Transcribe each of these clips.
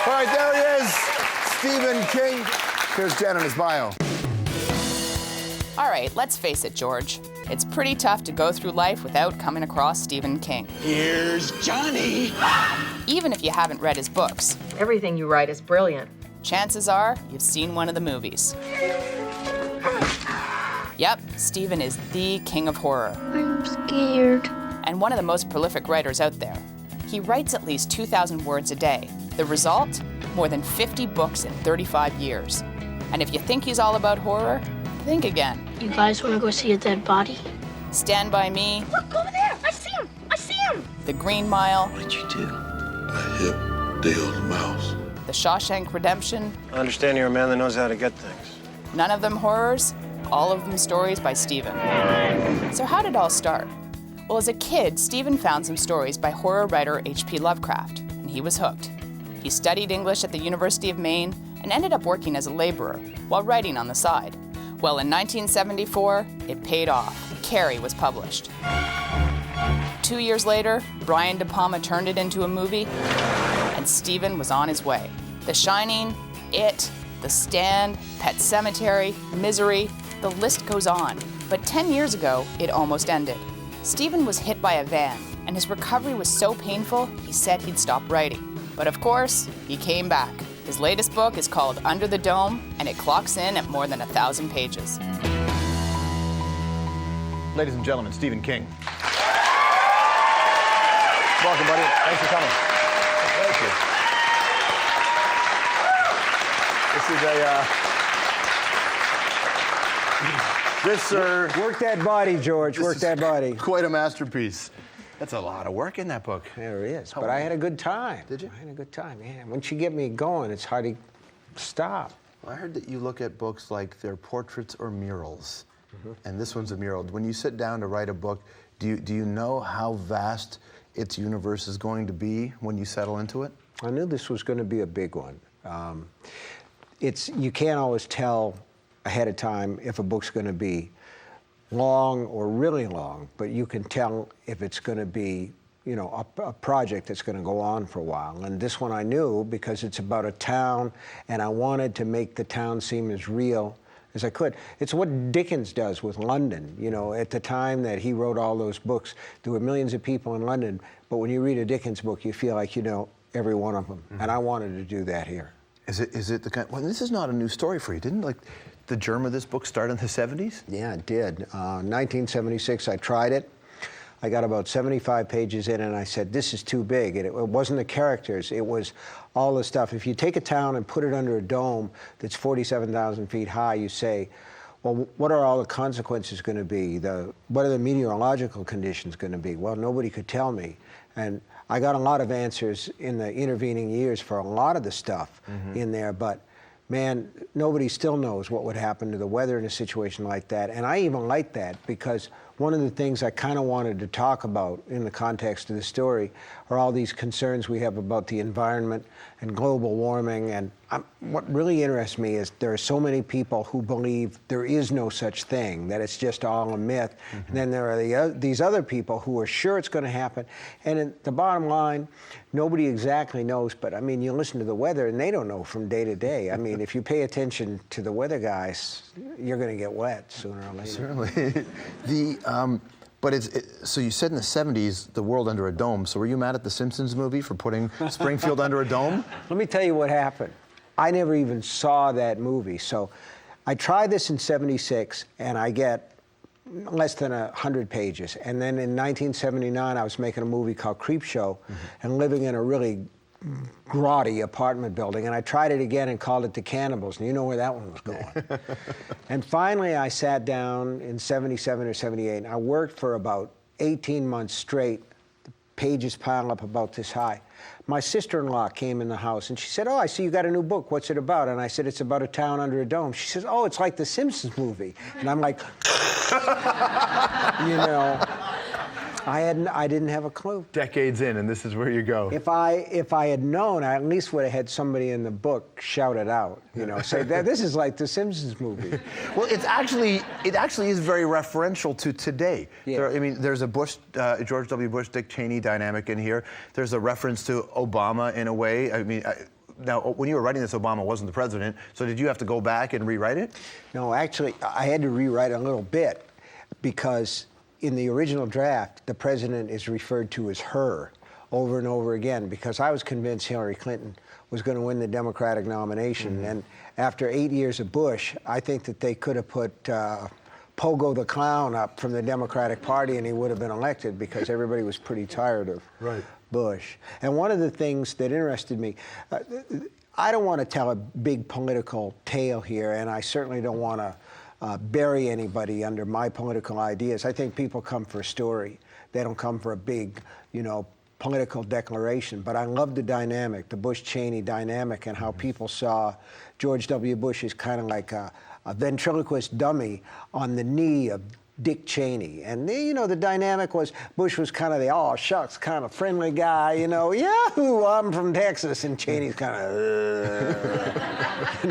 All right, there he is, Stephen King. Here's Jen and his bio. All right, let's face it, George. It's pretty tough to go through life without coming across Stephen King. Here's Johnny. Even if you haven't read his books. Everything you write is brilliant. Chances are you've seen one of the movies. Yep, Stephen is the king of horror. I'm scared. And one of the most prolific writers out there. He writes at least 2,000 words a day. The result? More than 50 books in 35 years. And if you think he's all about horror, think again. You guys want to go see a dead body? Stand By Me. Look, over there! I see him! I see him! The Green Mile. What did you do? I hit Dale's mouse. The Shawshank Redemption. I understand you're a man that knows how to get things. None of them horrors, all of them stories by Stephen. So how did it all start? Well, as a kid, Stephen found some stories by horror writer H.P. Lovecraft, and he was hooked. He studied English at the University of Maine and ended up working as a laborer while writing on the side. Well, in 1974, it paid off. Carrie was published. 2 years later, Brian De Palma turned it into a movie, and Stephen was on his way. The Shining, It, The Stand, Pet Sematary, Misery, the list goes on. But 10 years ago, it almost ended. Stephen was hit by a van, and his recovery was so painful, he said he'd stop writing. But of course, he came back. His latest book is called Under the Dome, and it clocks in at more than 1,000 pages. Ladies and gentlemen, Stephen King. Welcome, buddy. Thanks for coming. Thank you. This is Work that body, George. Work that body. quite a masterpiece. That's a lot of work in that book. There it is. But I had a good time. Did you? I had a good time, yeah. Once you get me going, it's hard to stop. I heard that you look at books like they're portraits or murals, and this one's a mural. When you sit down to write a book, do you know how vast its universe is going to be when you settle into it? I knew this was going to be a big one. You can't always tell ahead of time if a book's going to be long or really long, but you can tell if it's going to be, you know, a project that's going to go on for a while. And this one I knew because it's about a town, and I wanted to make the town seem as real as I could. It's what Dickens does with London. You know, at the time that he wrote all those books, there were millions of people in London, but when you read a Dickens book, you feel like you know every one of them. And I wanted to do that here. Is it the kind? Well, this is not a new story for you. Didn't the germ of this book start in the 70s? Yeah, it did. 1976, I tried it. I got about 75 pages in, and I said, this is too big. And it wasn't the characters, it was all the stuff. If you take a town and put it under a dome that's 47,000 feet high, you say, well, what are all the consequences going to be? What are the meteorological conditions going to be? Well, nobody could tell me. And I got a lot of answers in the intervening years for a lot of the stuff in there, but man, nobody still knows what would happen to the weather in a situation like that. And I even like that because one of the things I kind of wanted to talk about in the context of the story are all these concerns we have about the environment and global warming. And what really interests me is there are so many people who believe there is no such thing, that it's just all a myth. And then there are these other people who are sure it's going to happen. And at the bottom line, nobody exactly knows, but I mean, you listen to the weather and they don't know from day to day. I mean, if you pay attention to the weather guys, you're going to get wet sooner or later. Certainly. But so you said in the 70s, the world under a dome. So were you mad at the Simpsons movie for putting Springfield under a dome? Let me tell you what happened. I never even saw that movie. So I tried this in 76, and I get less than 100 pages. And then in 1979, I was making a movie called Creepshow and living in a really grotty apartment building, and I tried it again and called it The Cannibals, and you know where that one was going. And finally I sat down in 77 or 78, and I worked for about 18 months straight. The pages piled up about this high. My sister-in-law came in the house and she said, oh, I see you got a new book. What's it about? And I said, it's about a town under a dome. She says, oh, it's like the Simpsons movie. And I'm like, you know, I didn't have a clue. Decades in, and this is where you go. If I had known, I at least would have had somebody in the book shout it out, you know, say that this is like the Simpsons movie. Well, it actually is very referential to today. Yeah. I mean, there's a George W. Bush, Dick Cheney dynamic in here. There's a reference to Obama in a way. I mean, now, when you were writing this, Obama wasn't the president, so did you have to go back and rewrite it? No, actually, I had to rewrite a little bit because in the original draft, the president is referred to as her over and over again because I was convinced Hillary Clinton was going to win the Democratic nomination. And after 8 years of Bush, I think that they could have put Pogo the Clown up from the Democratic Party and he would have been elected because everybody was pretty tired of Bush. And one of the things that interested me, I don't want to tell a big political tale here, and I certainly don't want to bury anybody under my political ideas. I think people come for a story. They don't come for a big, political declaration. But I love the dynamic, the Bush-Cheney dynamic, and how people saw George W. Bush as kind of like a ventriloquist dummy on the knee of Dick Cheney. And, the dynamic was Bush was kind of the, oh, shucks, kind of friendly guy, yahoo, I'm from Texas. And Cheney's kind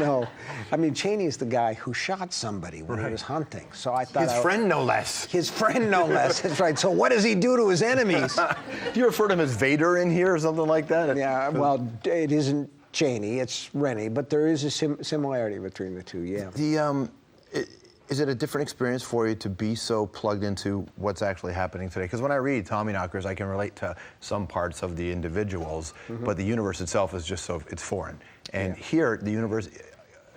of, I mean, Cheney's the guy who shot somebody when he was hunting. So I thought... His friend, no less. His friend, no less. That's right. So what does he do to his enemies? Do you refer to him as Vader in here or something like that? Yeah, well, it isn't Cheney, it's Rennie, but there is a similarity between the two, yeah. Is it a different experience for you to be so plugged into what's actually happening today? Because when I read Tommyknockers, I can relate to some parts of the individuals, but the universe itself is just it's foreign. And here, the universe,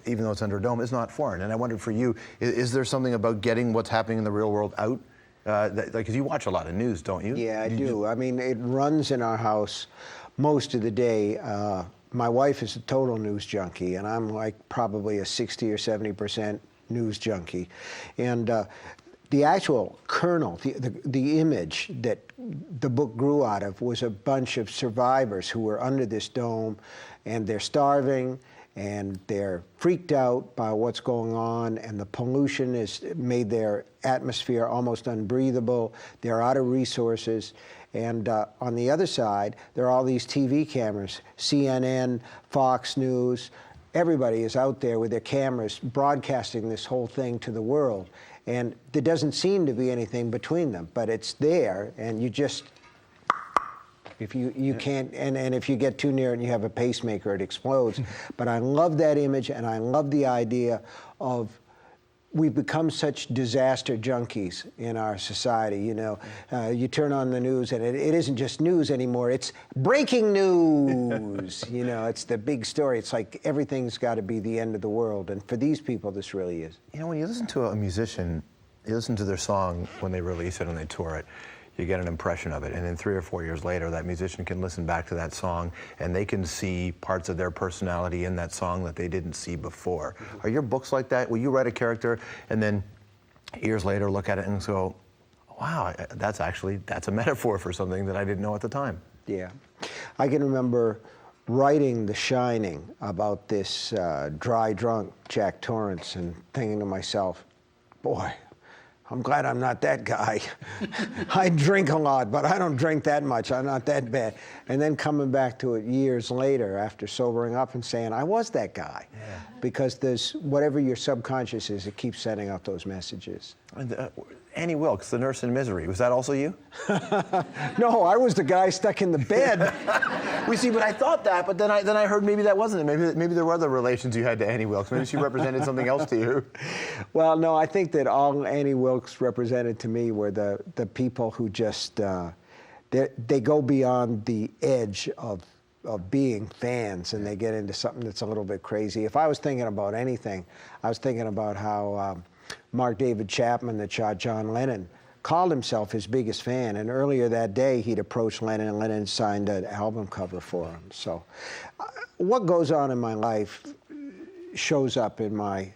even though it's under a dome, is not foreign. And I wondered for you, is there something about getting what's happening in the real world out? Because you watch a lot of news, don't you? Yeah, I do. I mean, it runs in our house most of the day. My wife is a total news junkie, and I'm like probably a 60 or 70% news junkie. And the actual kernel, the image that the book grew out of was a bunch of survivors who were under this dome, and they're starving, and they're freaked out by what's going on, and the pollution has made their atmosphere almost unbreathable. They're out of resources. And on the other side, there are all these TV cameras, CNN, Fox News. Everybody is out there with their cameras broadcasting this whole thing to the world. And there doesn't seem to be anything between them, but it's there, and you just, if you can't, and if you get too near and you have a pacemaker, it explodes. But I love that image, and I love the idea of we've become such disaster junkies in our society. You turn on the news and it isn't just news anymore, it's breaking news. It's the big story. It's like everything's got to be the end of the world. And for these people, this really is. When you listen to a musician, you listen to their song when they release it and they tour it, you get an impression of it. And then 3 or 4 years later, that musician can listen back to that song and they can see parts of their personality in that song that they didn't see before. Are your books like that? Will you write a character and then years later look at it and go, wow, that's a metaphor for something that I didn't know at the time? Yeah. I can remember writing The Shining about this dry drunk Jack Torrance and thinking to myself, boy, I'm glad I'm not that guy. I drink a lot, but I don't drink that much. I'm not that bad. And then coming back to it years later after sobering up and saying, I was that guy. Yeah. Because there's whatever your subconscious is, it keeps sending out those messages. And, Annie Wilkes, the nurse in Misery, was that also you? No, I was the guy stuck in the bed. We see, but I thought that, but then I heard maybe that wasn't it. Maybe there were other relations you had to Annie Wilkes. Maybe she represented something else to you. Well, no, I think that all Annie Wilkes represented to me were the people who just, they go beyond the edge of being fans, and they get into something that's a little bit crazy. If I was thinking about anything, I was thinking about how Mark David Chapman, that shot John Lennon, called himself his biggest fan, and earlier that day he'd approached Lennon, and Lennon signed an album cover for him. So what goes on in my life shows up in my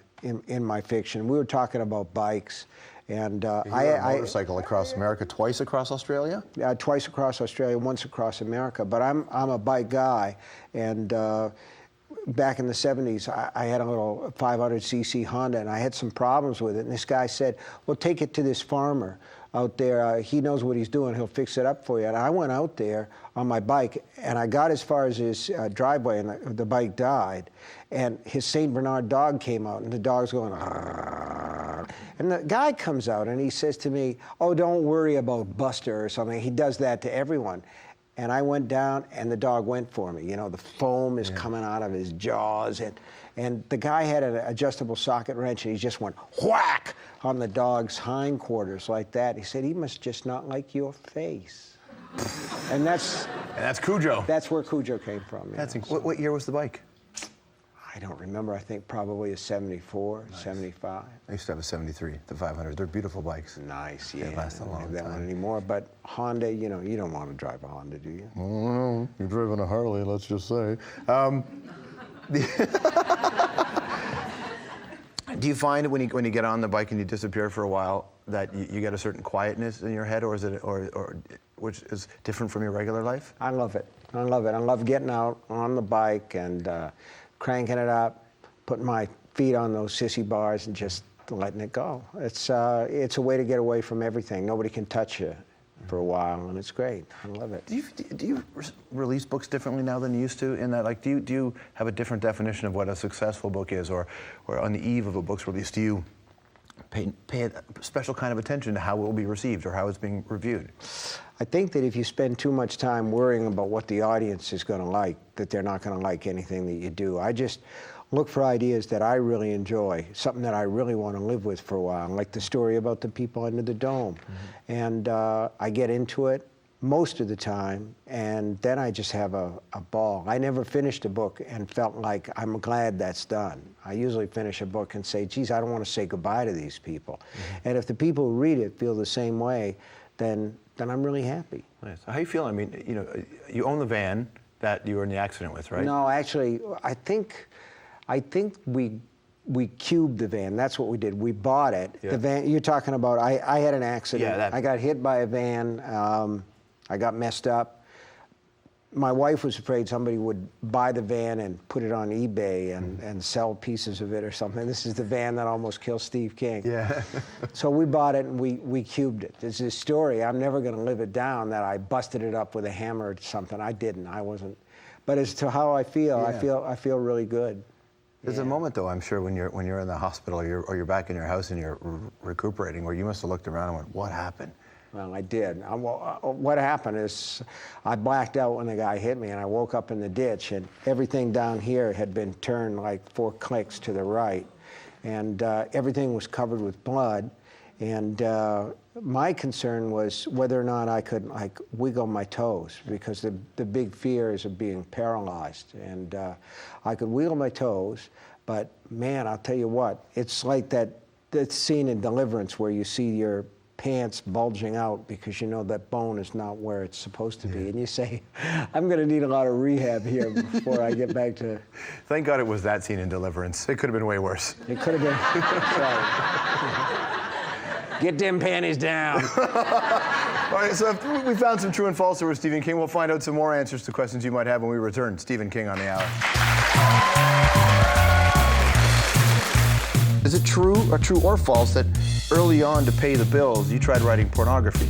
fiction. We were talking about bikes, and you rode a motorcycle across America, twice across Australia? Twice across Australia, once across America, but I'm a bike guy, and back in the 70s, I had a little 500cc Honda, and I had some problems with it. And this guy said, well, take it to this farmer out there. He knows what he's doing. He'll fix it up for you. And I went out there on my bike, and I got as far as his driveway, and the bike died. And his St. Bernard dog came out, and the dog's going, argh. And the guy comes out, and he says to me, oh, don't worry about Buster or something. He does that to everyone. And I went down, and the dog went for me. You know, the foam is coming out of his jaws, and the guy had an adjustable socket wrench, and he just went whack on the dog's hindquarters like that. He said, he must just not like your face. And that's Cujo. That's where Cujo came from. What year was the bike? I don't remember. I think probably a 74, 75. I used to have a 73, the 500. They're beautiful bikes. Nice, yeah. They last a long I don't have that time. one anymore. But Honda, you know, you don't want to drive a Honda, do you? No, you're driving a Harley, let's just say. Do you find when you get on the bike and you disappear for a while that you get a certain quietness in your head, or is it or which is different from your regular life? I love it. I love it. I love getting out on the bike and cranking it up, putting my feet on those sissy bars and just letting it go. It's a way to get away from everything. Nobody can touch you for a while, and it's great. I love it. Do you release books differently now than you used to? In that, like, do you have a different definition of what a successful book is, or on the eve of a book's release, do you pay a special kind of attention to how it will be received or how it's being reviewed? I think that if you spend too much time worrying about what the audience is going to like, that they're not going to like anything that you do. I just look for ideas that I really enjoy, something that I really want to live with for a while, like the story about the people under the dome. And I get into it most of the time, and then I just have a ball. I never finished a book and felt like I'm glad that's done. I usually finish a book and say, geez, I don't want to say goodbye to these people. And if the people who read it feel the same way, then I'm really happy. Nice. How you feel? I mean, you know, you own the van that you were in the accident with, right? No, actually, I think we cubed the van. That's what we did. We bought it. Yeah. The van you're talking about. I had an accident. Yeah, I got hit by a van. I got messed up. My wife was afraid somebody would buy the van and put it on eBay and sell pieces of it or something. This is the van that almost killed Steve King. Yeah. So we bought it and we cubed it. There's this story, I'm never going to live it down, that I busted it up with a hammer or something. I didn't. I wasn't. But as to how I feel, Yeah. I feel really good. There's a moment, though, I'm sure, when you're in the hospital or you're back in your house and you're recuperating, where you must have looked around and went, what happened? Well, I did. What happened is I blacked out when the guy hit me, and I woke up in the ditch, and everything down here had been turned like 4 clicks to the right, and everything was covered with blood. And my concern was whether or not I could like wiggle my toes, because the big fear is of being paralyzed. And I could wiggle my toes, but man, I'll tell you what, it's like that scene in Deliverance where you see your pants bulging out because you know that bone is not where it's supposed to be. And you say, I'm going to need a lot of rehab here before I get back to... Thank God it was that scene in Deliverance. It could have been way worse. It could have been. Sorry. Get them panties down. All right, so we found some true and false over Stephen King. We'll find out some more answers to questions you might have when we return. Stephen King on the Hour. Is it true or false that early on to pay the bills, you tried writing pornography?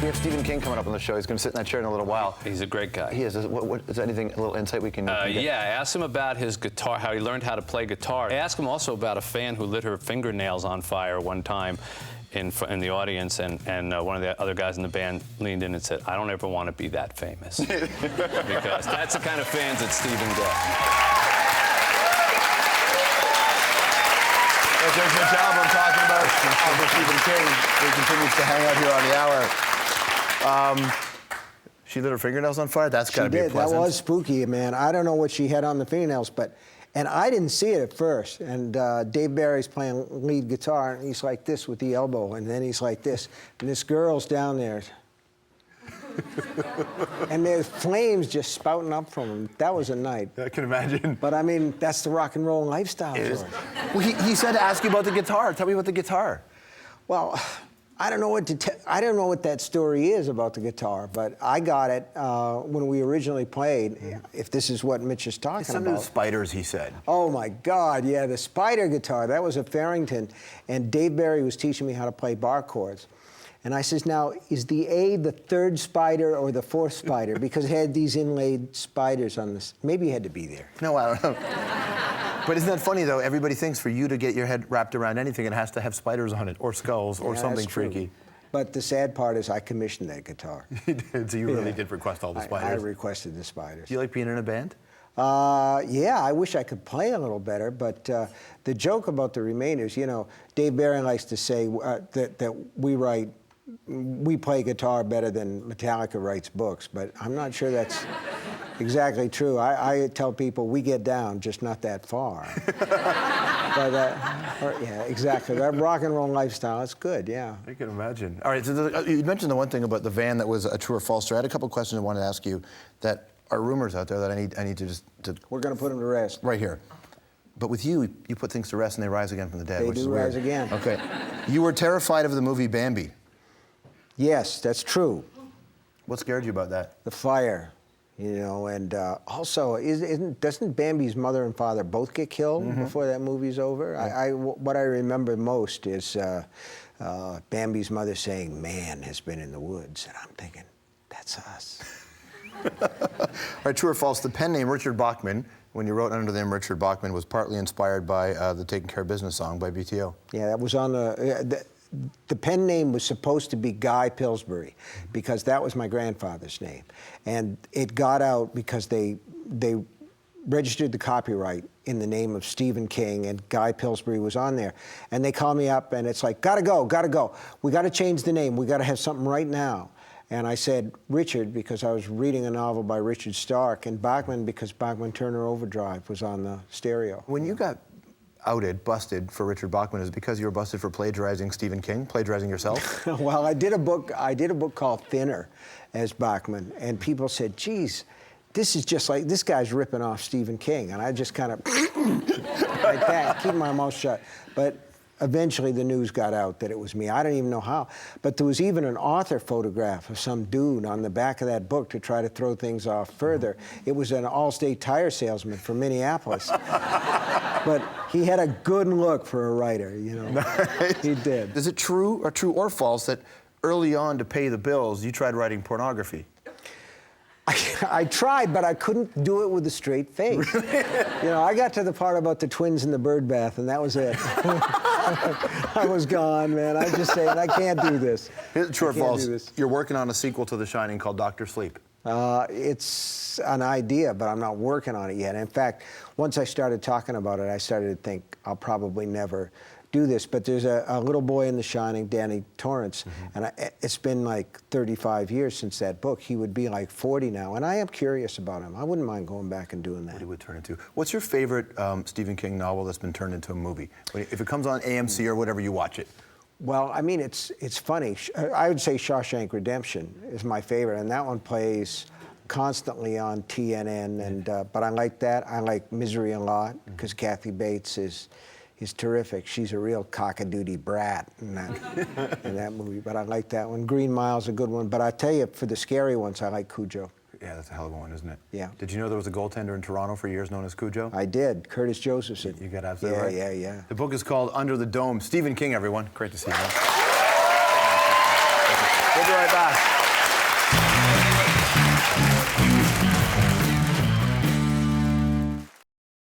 We have Stephen King coming up on the show. He's going to sit in that chair in a little while. He's a great guy. He is. Is there anything, a little insight we can get? Yeah, I asked him about his guitar, how he learned how to play guitar. I asked him also about a fan who lit her fingernails on fire one time in the audience, and one of the other guys in the band leaned in and said, I don't ever want to be that famous. Because that's the kind of fans that Stephen gets. There's the job I'm talking about. Stephen King, who continues to hang out here on the Hour. She lit her fingernails on fire? That's got to be pleasant. That was spooky, man. I don't know what she had on the fingernails, and I didn't see it at first. And Dave Barry's playing lead guitar, and he's like this with the elbow, and then he's like this. And this girl's down there. And there's flames just spouting up from him. That was a night. I can imagine. But I mean, that's the rock and roll lifestyle, It George. is. Well, he said to ask you about the guitar. Tell me about the guitar. Well, I don't know what that story is about the guitar, but I got it when we originally played. If this is what Mitch is talking Some of the about. spiders, he said. Oh my God, yeah, the Spider guitar. That was a Farrington, and Dave Barry was teaching me how to play bar chords. And I says, now, is the A the third spider or the fourth spider? Because it had these inlaid spiders on this. Maybe it had to be there. No, I don't know. But isn't that funny, though? Everybody thinks for you to get your head wrapped around anything, it has to have spiders on it, or skulls, or Yeah, something that's true. freaky. But the sad part is I commissioned that guitar. You did, so you really did request all the I spiders. requested the spiders. Do you like being in a band? Yeah, I wish I could play a little better, but the joke about the Remainers, you know, Dave Barron likes to say that we play guitar better than Metallica writes books, but I'm not sure that's exactly true. I tell people we get down, just not that far. But, yeah, exactly. That rock and roll lifestyle, it's good, yeah. I can imagine. All right, so you mentioned the one thing about the van that was a true or false story. I had a couple of questions I wanted to ask you that are rumors out there that I need to just... We're going to put them to rest. Right here. But with you put things to rest and they rise again from the dead, They which do is weird. rise again. Okay. You were terrified of the movie Bambi. Yes, that's true. What scared you about that? The fire, you know, and also, doesn't Bambi's mother and father both get killed before that movie's over? What I remember most is Bambi's mother saying, "Man has been in the woods," and I'm thinking, that's us. All right, true or false, the pen name Richard Bachman, when you wrote under the name Richard Bachman, was partly inspired by the Taking Care of Business song by BTO. Yeah, that was on the pen name was supposed to be Guy Pillsbury because that was my grandfather's name. And it got out because they registered the copyright in the name of Stephen King, and Guy Pillsbury was on there. And they called me up and it's like, gotta go. We gotta change the name. We gotta have something right now. And I said Richard because I was reading a novel by Richard Stark, and Bachman because Bachman Turner Overdrive was on the stereo. When you got busted for Richard Bachman, is it because you were busted for plagiarizing Stephen King, plagiarizing yourself? Well, I did a book called Thinner as Bachman, and people said, geez, this is just like, this guy's ripping off Stephen King. And I just kind of, like that, keep my mouth shut. But eventually the news got out that it was me. I don't even know how. But there was even an author photograph of some dude on the back of that book to try to throw things off further. It was an Allstate tire salesman from Minneapolis. But he had a good look for a writer, you know. Nice. He did. Is it true or false that early on to pay the bills, you tried writing pornography? I tried, but I couldn't do it with a straight face. You know, I got to the part about the twins in the bird bath, and that was it. I was gone, man. I just saying, I can't do this. True or false? You're working on a sequel to The Shining called Dr. Sleep. It's an idea, but I'm not working on it yet. In fact, once I started talking about it, I started to think I'll probably never do this. But there's a little boy in The Shining, Danny Torrance, and it's been like 35 years since that book. He would be like 40 now, and I am curious about him. I wouldn't mind going back and doing that. What he would turn into. What's your favorite Stephen King novel that's been turned into a movie? If it comes on AMC or whatever, you watch it. Well, I mean, it's funny. I would say Shawshank Redemption is my favorite, and that one plays constantly on TNN. And but I like that. I like Misery a lot because Kathy Bates is terrific. She's a real cock-a-doodle brat in that movie. But I like that one. Green Mile's a good one. But I tell you, for the scary ones, I like Cujo. Yeah, that's a hell of a one, isn't it? Yeah. Did you know there was a goaltender in Toronto for years known as Cujo? I did. Curtis Josephson. You got absolutely right. Yeah. The book is called Under the Dome. Stephen King, everyone. Great to see you. We'll be right back.